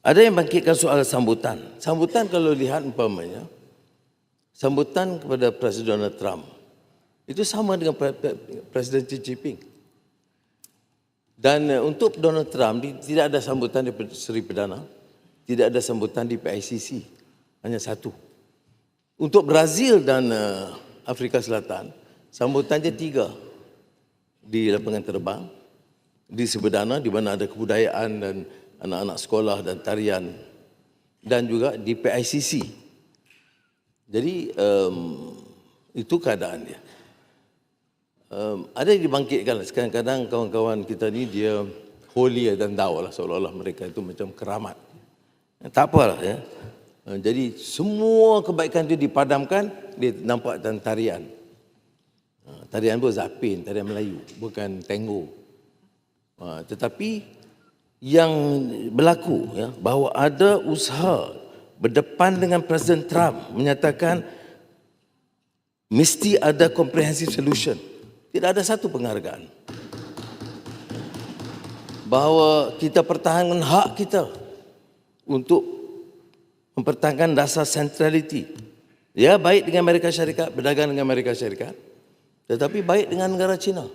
Ada yang bangkitkan soal sambutan. Sambutan kalau lihat umpamanya, sambutan kepada Presiden Donald Trump itu sama dengan Presiden Xi Jinping. Dan untuk Donald Trump tidak ada sambutan di Seri Perdana, tidak ada sambutan di PICC, hanya satu. Untuk Brazil dan Afrika Selatan, sambutannya 3 di lapangan terbang, di Seri di mana ada kebudayaan dan anak-anak sekolah dan tarian, dan juga di PICC. Jadi itu keadaan dia. Ada yang dibangkitkan. Kadang-kadang kawan-kawan kita ni dia holier than thou lah, seolah-olah mereka itu macam keramat. Tak apalah ya. Jadi semua kebaikan itu dipadamkan, dia nampak dalam tarian. Tarian pun zapin, tarian Melayu, bukan tango. Tetapi yang berlaku ya, bahawa ada usaha berdepan dengan Presiden Trump menyatakan mesti ada comprehensive solution. Tidak ada satu penghargaan bahawa kita pertahankan hak kita untuk mempertahankan dasar centrality. Ya, baik dengan Amerika Syarikat, berdagang dengan Amerika Syarikat, tetapi baik dengan negara China.